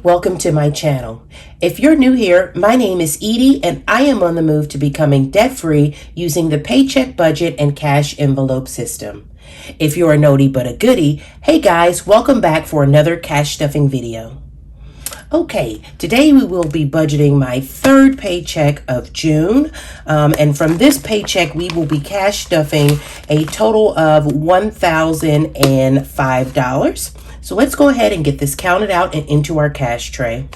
Welcome to my channel. If you're new here, my name is Edie and I am on the move to becoming debt-free using the paycheck budget and cash envelope system. If you're a nodie but a goodie, hey guys, welcome back for another cash stuffing video. Okay, today we will be budgeting my third paycheck of June, and from this paycheck we will be cash stuffing a total of $1,005. So let's go ahead and get this counted out and into our cash tray.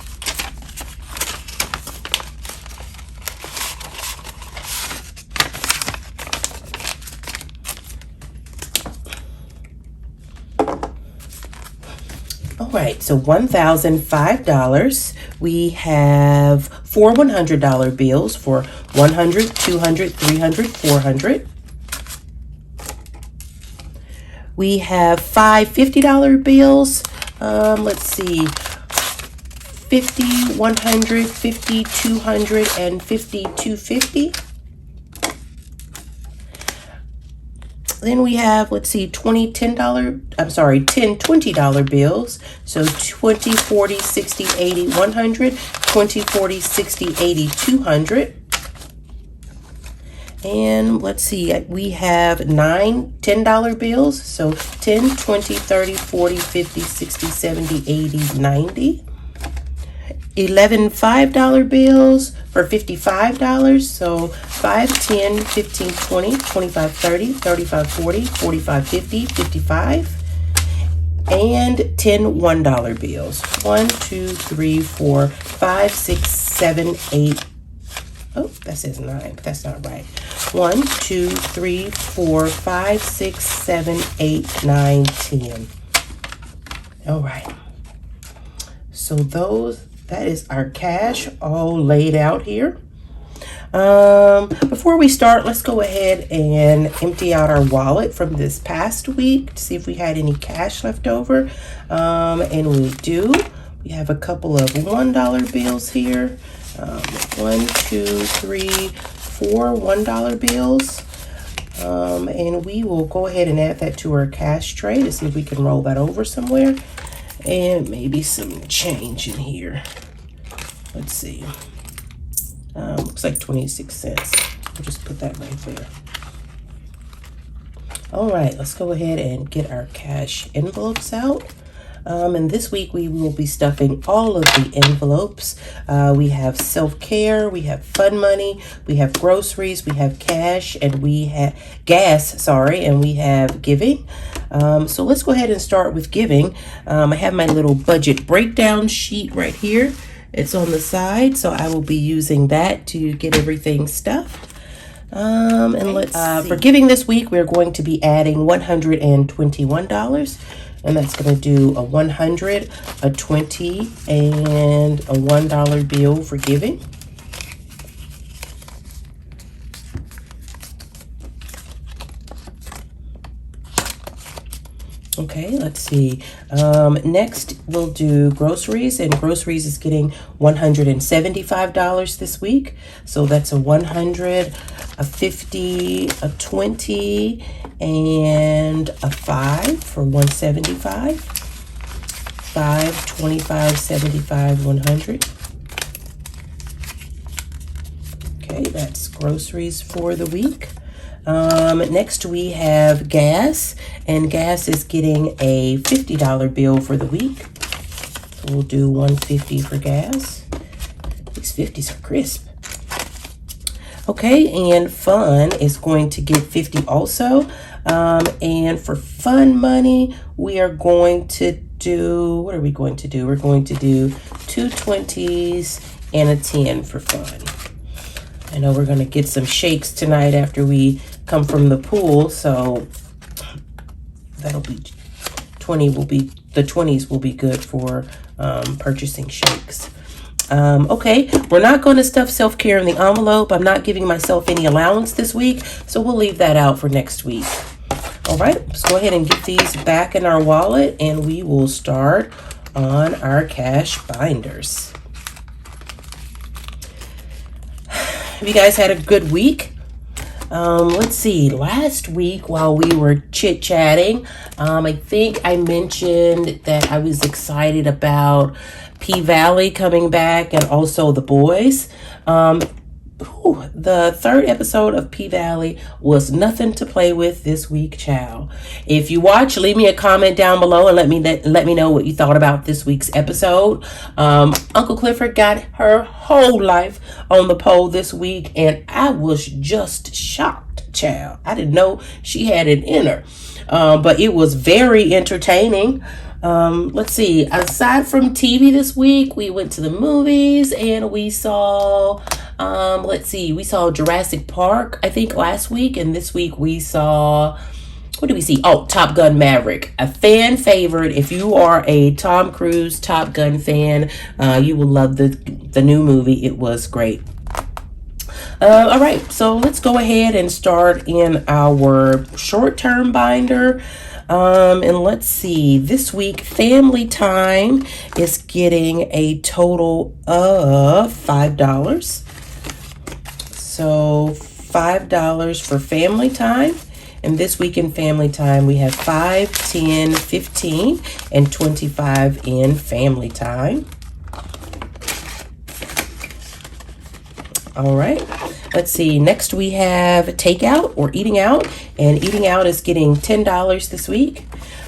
All right, so $1,005. We have four $100 bills for $100, $200, $300, $400. We have five $50 bills. Let's see, 50, 100, 50, 200, and 50, 250. Then we have, let's see, 10 $20 bills. So 20, 40, 60, 80, 100, 20, 40, 60, 80, 200. And let's see, we have nine $10 bills. So 10, 20, 30, 40, 50, 60, 70, 80, 90. 11 $5 bills for $55. So 5, 10, 15, 20, 25, 30, 35, 40, 45, 50, 55. And 10 $1 bills. 1, 2, 3, 4, 5, 6, 7, 8. Oh, that says 9, but that's not right. 1, 2, 3, 4, 5, 6, 7, 8, 9, 10. All right. So that is our cash all laid out here. Before we start, let's go ahead and empty out our wallet from this past week to see if we had any cash left over. And we do. We have a couple of $1 bills here. 1, 2, 3, 4 $1 bills. And we will go ahead and add that to our cash tray to see if we can roll that over somewhere. And maybe some change in here. Let's see. Looks like 26 cents. We'll just put that right there. All right, let's go ahead and get our cash envelopes out. And this week we will be stuffing all of the envelopes. We have self-care, we have fun money, we have groceries, we have cash, and we have gas, and we have giving. So let's go ahead and start with giving. I have my little budget breakdown sheet right here. It's on the side, so I will be using that to get everything stuffed. And let's see. For giving this week, we're going to be adding $121. And that's going to do a 100, a 20, and a $1 bill for giving. Okay, let's see. Next, we'll do groceries, and groceries is getting $175 this week. So that's a 100, a 50, a 20, and a 5 for 175. 5, 25, 75, 100. Okay, that's groceries for the week. Next we have gas, and gas is getting a $50 bill for the week. So we'll do 150 for gas. These 50s are crisp. Okay, and fun is going to get 50 also. And for fun money, we are going to do, what are we going to do? We're going to do 2 20s and a 10 for fun. I know we're going to get some shakes tonight after we come from the pool, so that'll be 20 will be, the 20s will be good for purchasing shakes. Okay, we're not going to stuff self-care in the envelope. I'm not giving myself any allowance this week, so we'll leave that out for next week. All right, let's go ahead and get these back in our wallet, and we will start on our cash binders. Have you guys had a good week? Let's see, last week while we were chit-chatting, I think I mentioned that I was excited about P-Valley coming back and also The Boys. The third episode of P-Valley was nothing to play with this week, child. If you watch, leave me a comment down below and let me know what you thought about this week's episode. Uncle Clifford got her whole life on the pole this week, and I was just shocked, child. I didn't know she had it in her, but it was very entertaining. Let's see, aside from TV this week, we went to the movies and we saw we saw Jurassic Park, I think last week, and this week we saw, what did we see? Oh, Top Gun Maverick, a fan favorite. If you are a Tom Cruise Top Gun fan, you will love the new movie. It was great. All right, so let's go ahead and start in our short-term binder. And let's see, this week Family Time is getting a total of $5. So $5 for Family Time. And this week in Family Time, we have 5, 10, 15, and 25 in Family Time. All right. Let's see. Next we have Takeout or Eating Out. And Eating Out is getting $10 this week.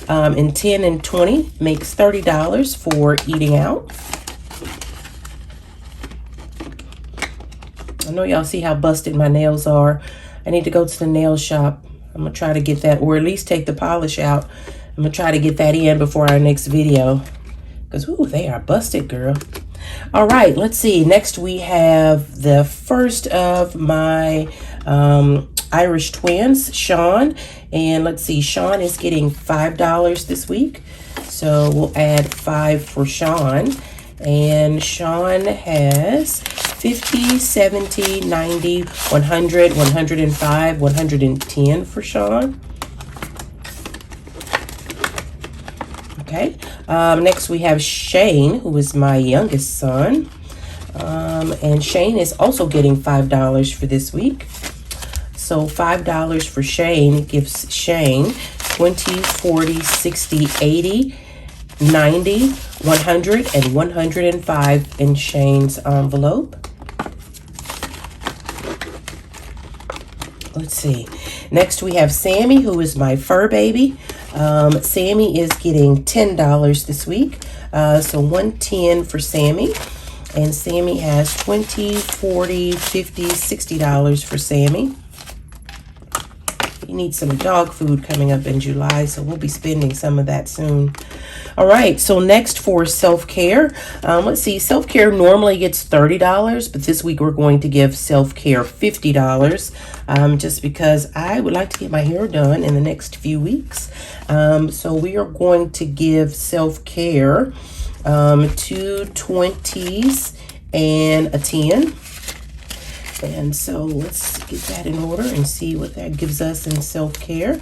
And 10 and 20 makes $30 for Eating Out. I know y'all see how busted my nails are. I need to go to the nail shop. I'm going to try to get that, or at least take the polish out. I'm going to try to get that in before our next video. Because, ooh, they are busted, girl. All right, let's see. Next we have the first of my Irish twins, Sean. And let's see, Sean is getting $5 this week. So we'll add 5 for Sean. And Sean has 50, 70, 90, 100, 105, 110 for Sean. Okay. Next we have Shane, who is my youngest son. And Shane is also getting $5 for this week. So $5 for Shane gives Shane 20, 40, 60, 80, 90, 100, and 105 in Shane's envelope. Let's see. Next we have Sammy, who is my fur baby. Sammy is getting $10 this week. So 110 for Sammy. And Sammy has 20, 40, 50, $60 for Sammy. He needs some dog food coming up in July, so we'll be spending some of that soon. All right, so next for self-care. Let's see, self-care normally gets $30, but this week we're going to give self-care $50, just because I would like to get my hair done in the next few weeks. So we are going to give self-care 2 20s and a 10. And so let's get that in order and see what that gives us in self-care.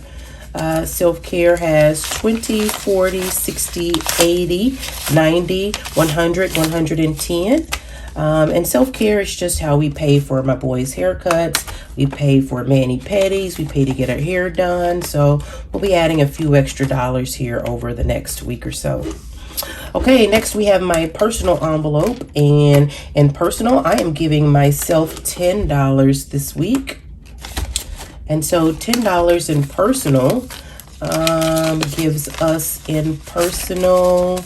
Self-care has 20, 40, 60, 80, 90, 100, 110. And self-care is just how we pay for my boys' haircuts. We pay for mani-pedis. We pay to get our hair done. So we'll be adding a few extra dollars here over the next week or so. Okay, next we have my personal envelope, and in personal, I am giving myself $10 this week. And so $10 in personal gives us in personal,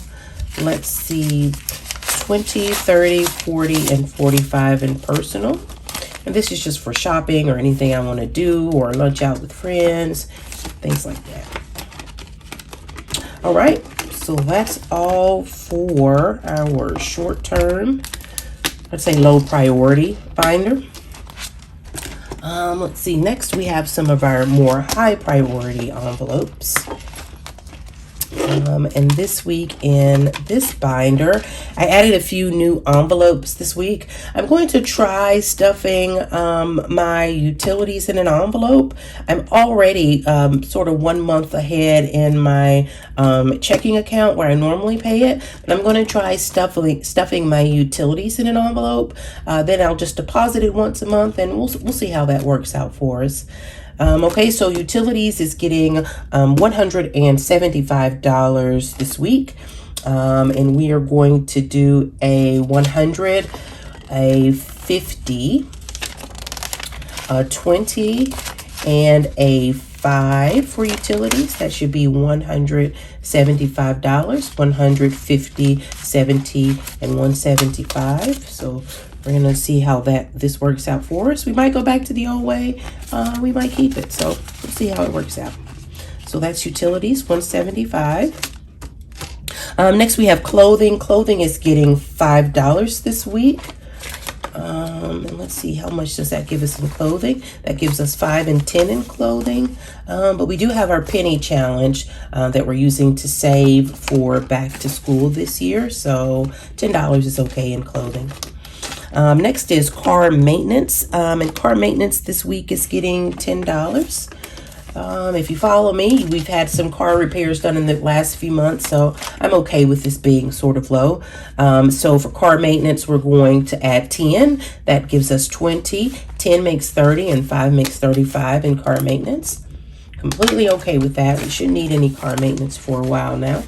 let's see, 20, 30, 40, and 45 in personal. And this is just for shopping or anything I want to do, or lunch out with friends, things like that. All right. So that's all for our short-term, I'd say low priority binder. Let's see, next we have some of our more high priority envelopes. And this week in this binder, I added a few new envelopes this week. I'm going to try stuffing my utilities in an envelope. I'm already sort of 1 month ahead in my checking account where I normally pay it. But I'm going to try stuffing my utilities in an envelope. Then I'll just deposit it once a month, and we'll see how that works out for us. Okay, so utilities is getting $175 this week. And we are going to do a 100, a 50, a 20, and a 5 for utilities. That should be $175, 150, 70, and 175. So we're going to see how this works out for us. We might go back to the old way. We might keep it. So we'll see how it works out. So that's utilities, $175. Next, we have clothing. Clothing is getting $5 this week. And let's see, how much does that give us in clothing? That gives us 5 and 10 in clothing. But we do have our penny challenge that we're using to save for back to school this year. So $10 is okay in clothing. Next is car maintenance. And car maintenance this week is getting $10. If you follow me, we've had some car repairs done in the last few months, so I'm okay with this being sort of low. So for car maintenance, we're going to add 10. That gives us 20. 10 makes 30, and 5 makes 35 in car maintenance. Completely okay with that. We shouldn't need any car maintenance for a while now.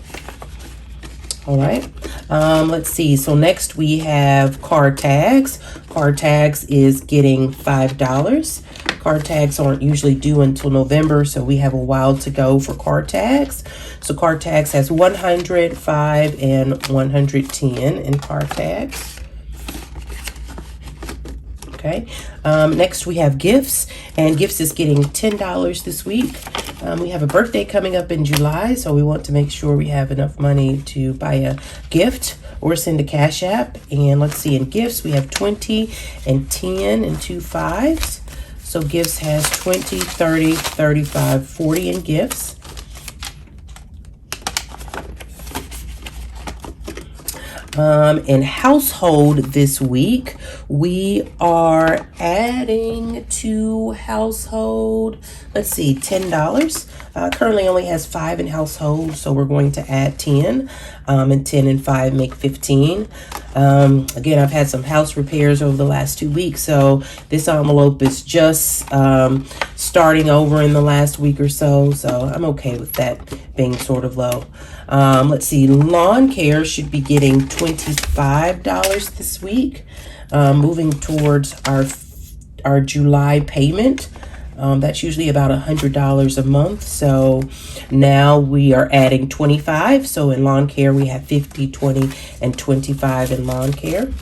All right, let's see. So next we have car tags. Car tags is getting $5. Car tags aren't usually due until November, so we have a while to go for car tags. So car tags has 100, 5, and 110 in car tags. Okay, next we have gifts, and gifts is getting $10 this week. We have a birthday coming up in July, so we want to make sure we have enough money to buy a gift or send a cash app. And let's see, in gifts we have 20 and 10 and 2 5s. So gifts has 20, 30, 35, 40 in gifts. In household this week, we are adding to household, let's see, $10. Currently only has 5 in household, so we're going to add 10. And 10 and 5 make 15. Again, I've had some house repairs over the last 2 weeks, so this envelope is just starting over in the last week or so, so I'm okay with that being sort of low. Let's see, lawn care should be getting $25 this week. Moving towards our July payment. That's usually about $100 a month. So now we are adding 25. So in lawn care, we have 50, 20, and 25 in lawn care.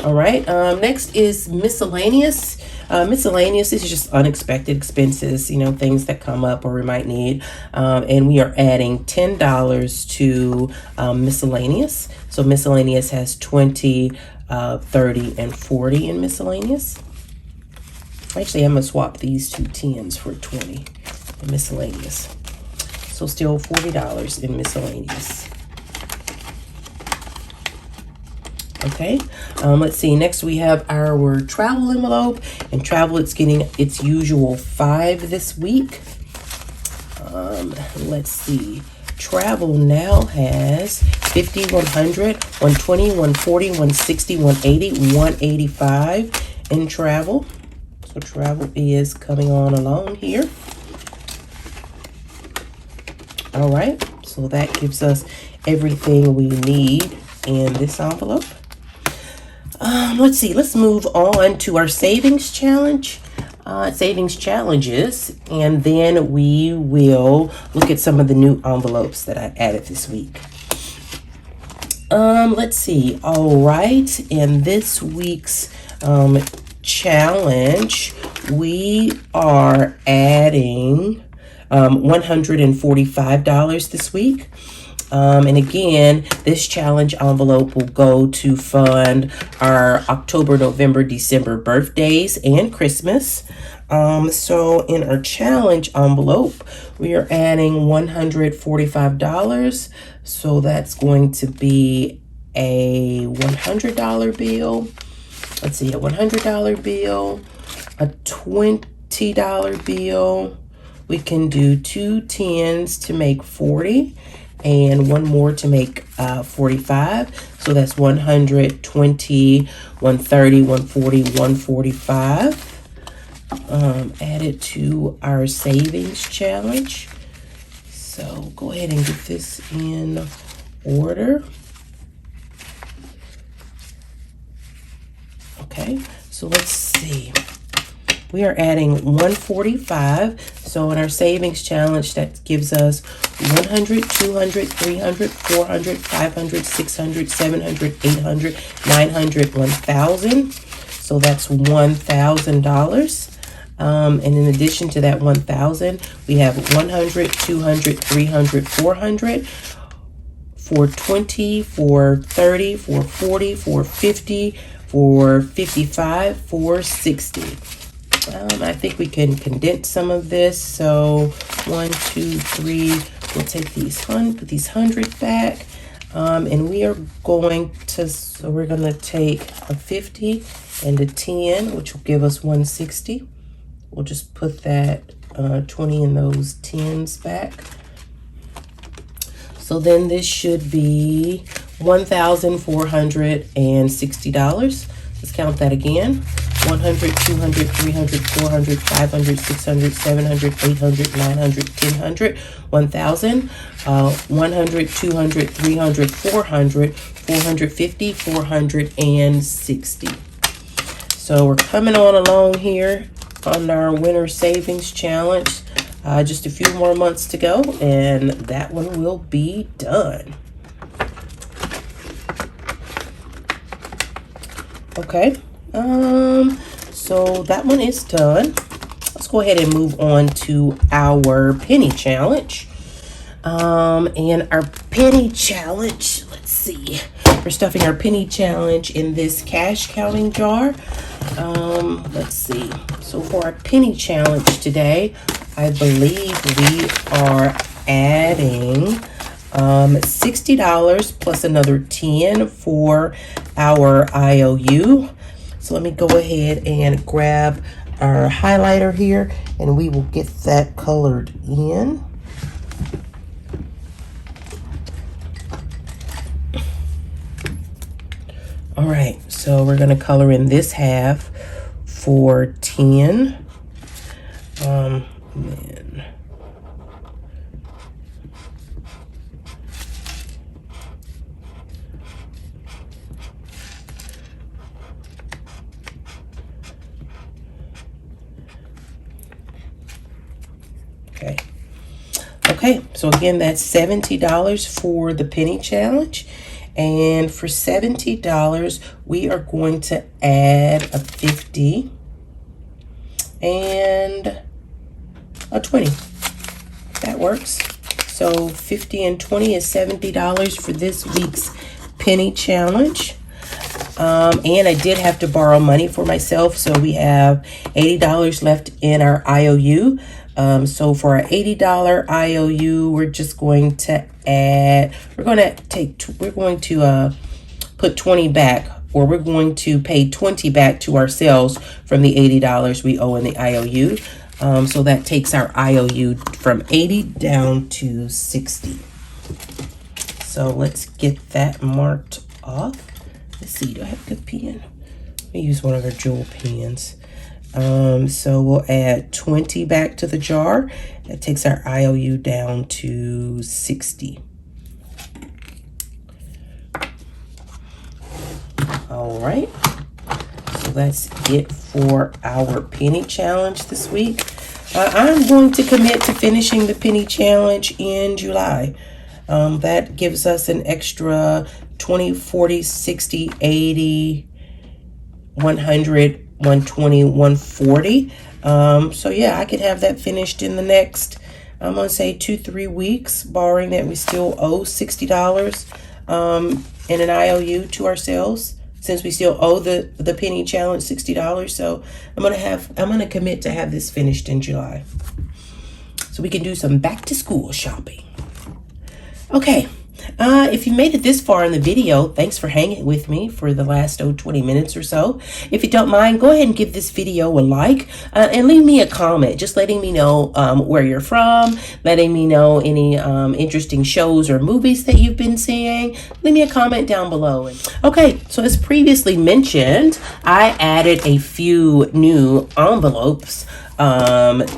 All right. Next is miscellaneous. Miscellaneous is just unexpected expenses, you know, things that come up or we might need. And we are adding $10 to miscellaneous. So miscellaneous has 20, 30, and 40 in miscellaneous. Actually, I'm going to swap these two 10s for 20 in miscellaneous. So still $40 in miscellaneous. Okay, let's see. Next we have our travel envelope, and travel, it's getting its usual 5 this week. Let's see. Travel now has 50, 100, 120, 140, 160, 180, 185 in travel. So travel is coming on along here. All right, so that gives us everything we need in this envelope. Let's see, let's move on to our savings challenge, savings challenges, and then we will look at some of the new envelopes that I added this week. Let's see. All right, in this week's challenge, we are adding $145 this week. And again, this challenge envelope will go to fund our October, November, December birthdays and Christmas. So in our challenge envelope, we are adding $145. So that's going to be a $100 bill. Let's see, a $100 bill, a $20 bill. We can do 2 10s to make 40 and one more to make 45. So that's 120, 130, 140, 145. Add it to our savings challenge. So go ahead and get this in order. Okay, so let's see. We are adding 145. So in our savings challenge, that gives us 100, 200, 300, 400, 500, 600, 700, 800, 900, 1,000. So that's $1,000. And in addition to that 1,000, we have 100, 200, 300, 400, 420, 430, 440, 450, 455, 460. I think we can condense some of this. So 1, 2, 3. We'll take these put these 100 back, and we are going to. So we're going to take a 50 and a 10, which will give us 160. We'll just put that 20 in those 10s back. So then this should be $1,460. Let's count that again. 100, 200, 300, 400, 500, 600, 700, 800, 900, 1,000, 1,000, 100, 200, 300, 400, 450, 460. So we're coming on along here on our winter savings challenge. Just a few more months to go, and that one will be done. Okay. So that one is done. Let's go ahead and move on to our penny challenge. And our penny challenge, let's see. We're stuffing our penny challenge in this cash counting jar. Let's see. So for our penny challenge today, I believe we are adding $60 plus another 10 for our IOU. So let me go ahead and grab our highlighter here, and we will get that colored in. All right, so we're going to color in this half for 10. Okay, so again, that's $70 for the penny challenge. And for $70, we are going to add a 50 and a 20. That works. So 50 and 20 is $70 for this week's penny challenge. And I did have to borrow money for myself, so we have $80 left in our IOU. So for our $80 IOU, we're just going to add, we're going to put 20 back, or we're going to pay 20 back to ourselves from the $80 we owe in the IOU. So that takes our IOU from 80 down to 60. So let's get that marked off. Let's see, do I have a good pen? Let me use one of our jewel pens. So we'll add 20 back to the jar. That takes our IOU down to 60. All right. So that's it for our penny challenge this week. I'm going to commit to finishing the penny challenge in July. That gives us an extra 20, 40, 60, 80, 100, 120, 140. So yeah, I could have that finished in the next I'm going to say 2-3 weeks, barring that we still owe $60 in an IOU to ourselves, since we still owe the penny challenge $60. So I'm going to commit to have this finished in July, so we can do some back to school shopping. Okay. If you made it this far in the video, thanks for hanging with me for the last 20 minutes or so. If you don't mind, go ahead and give this video a like and leave me a comment, just letting me know where you're from, letting me know any interesting shows or movies that you've been seeing. Leave me a comment down below. Okay, so as previously mentioned, I added a few new envelopes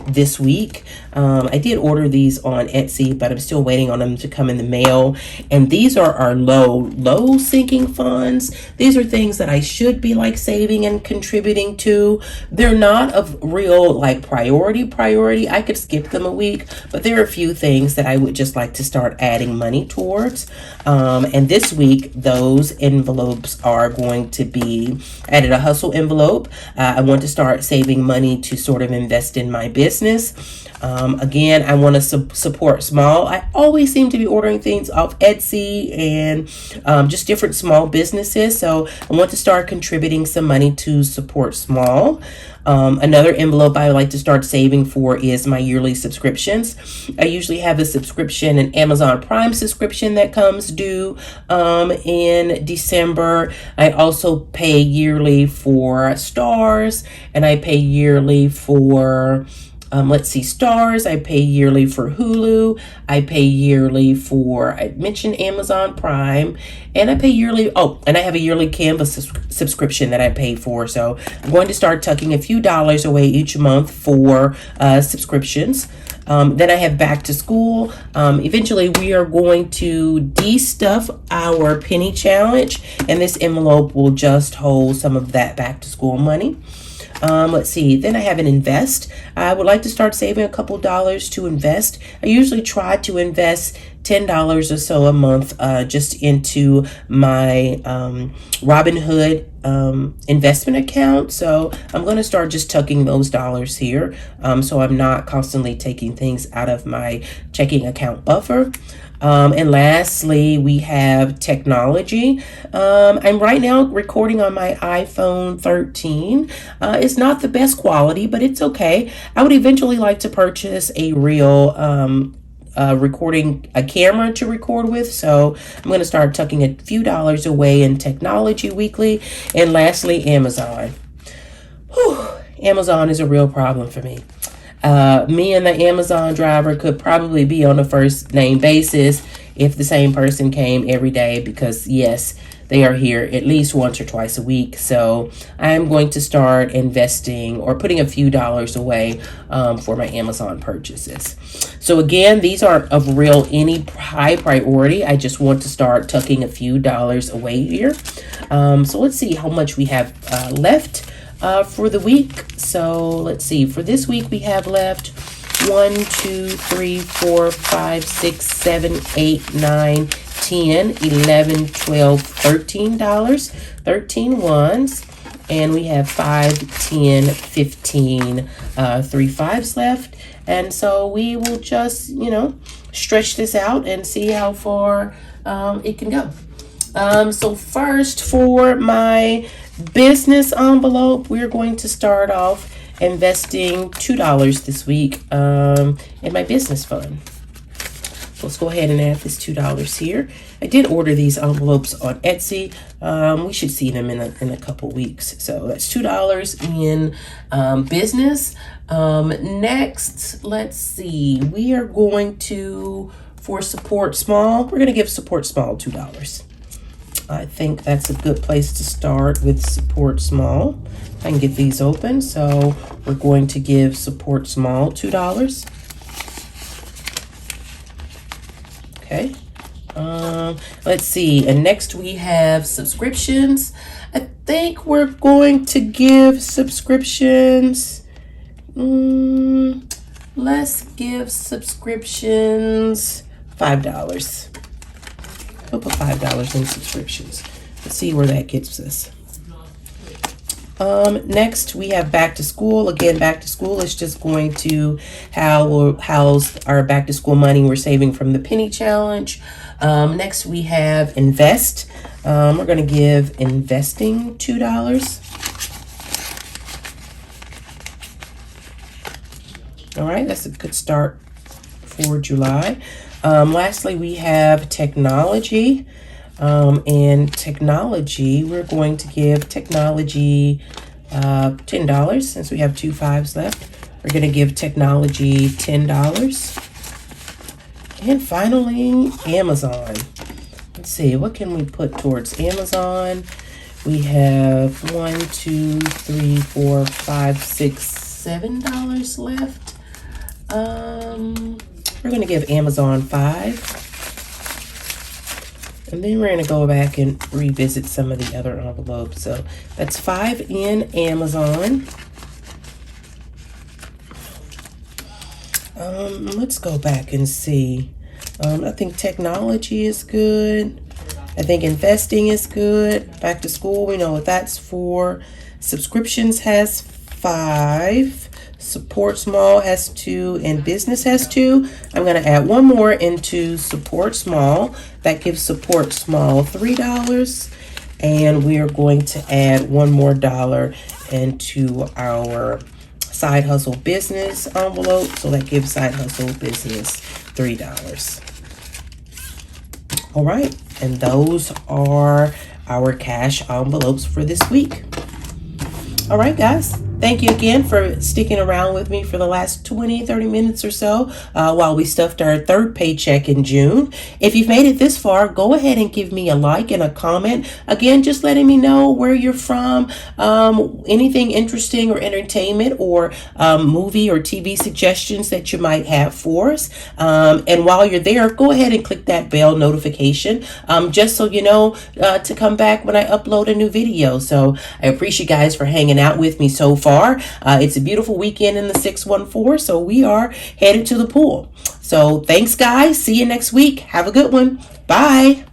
this week. I did order these on Etsy, but I'm still waiting on them to come in the mail. And these are our low sinking funds. These are things that I should be like saving and contributing to. They're not of real like priority. I could skip them a week, but there are a few things that I would just like to start adding money towards. And this week, those envelopes are going to be added a hustle envelope. I want to start saving money to sort of invest in my business. Again, I want to support small. I always seem to be ordering things off Etsy and just different small businesses. So I want to start contributing some money to support small. Another envelope I would like to start saving for is my yearly subscriptions. I usually have a subscription, an Amazon Prime subscription that comes due in December. I also pay yearly for Stars, and I pay yearly for Stars. I pay yearly for Hulu. I pay yearly for, I mentioned Amazon Prime, and I pay yearly, and I have a yearly Canvas subscription that I pay for. So I'm going to start tucking a few dollars away each month for subscriptions. Then I have back to school. Eventually we are going to de-stuff our penny challenge, and this envelope will just hold some of that back to school money. Let's see. Then I have an invest. I would like to start saving a couple dollars to invest. I usually try to invest $10 or so a month just into my Robinhood investment account. So I'm going to start just tucking those dollars here, so I'm not constantly taking things out of my checking account buffer. And lastly, we have technology. I'm right now recording on my iPhone 13. It's not the best quality, but it's okay. I would eventually like to purchase a real a camera to record with. So I'm going to start tucking a few dollars away in technology weekly. And lastly, Amazon. Whew, Amazon is a real problem for me. Me and the Amazon driver could probably be on a first name basis if the same person came every day, because yes, they are here at least once or twice a week. So I am going to start investing or putting a few dollars away for my Amazon purchases. So again, these aren't of real any high priority. I just want to start tucking a few dollars away here. So let's see how much we have left for the week. So let's see, for this week we have left 1, 2, 3, 4, 5, 6, 7, 8, 9, 10, 11, 12, $13, 13 ones, and we have 5, 10, 15, 3 fives left. And so we will just, stretch this out and see how far it can go. So first, for my business envelope, we're going to start off investing $2 this week in my business fund. So let's go ahead and add this $2 here. I did order these envelopes on Etsy. We should see them in a couple weeks. So that's $2 in business. Next, let's see. We are going to, for support small, we're going to give support small $2. I think that's a good place to start with support small. I can get these open. So we're going to give support small $2. Okay. Let's see. And next we have subscriptions. I think we're going to give subscriptions. Let's give subscriptions $5. We'll put $5 in subscriptions. Let's see where that gets us. Next, we have back to school. Again, back to school is just going to house our back to school money we're saving from the penny challenge. Next, we have invest. We're going to give investing $2. All right, that's a good start for July. Lastly, we have technology. And technology, we're going to give technology $10 since we have 2 5s left. We're going to give technology $10. And finally, Amazon. Let's see, what can we put towards Amazon? We have $1, $2, $3, $4, $5, $6, $7 left. We're going to give Amazon $5. And then we're going to go back and revisit some of the other envelopes. So that's $5 in Amazon. Let's go back and see. I think technology is good. I think investing is good. Back to school, we know what that's for. Subscriptions has 5. Support small has 2 and business has 2. I'm going to add one more into support small. That gives support small $3. And we are going to add one more dollar into our side hustle business envelope. So that gives side hustle business $3. All right. And those are our cash envelopes for this week. All right, guys. Thank you again for sticking around with me for the last 20-30 minutes or so while we stuffed our 3rd paycheck in June. If you've made it this far, go ahead and give me a like and a comment. Again, just letting me know where you're from, anything interesting or entertainment or movie or TV suggestions that you might have for us. And while you're there, go ahead and click that bell notification just so you know to come back when I upload a new video. So I appreciate you guys for hanging out with me so far. It's a beautiful weekend in the 614, so we are headed to the pool. So thanks, guys. See you next week. Have a good one. Bye.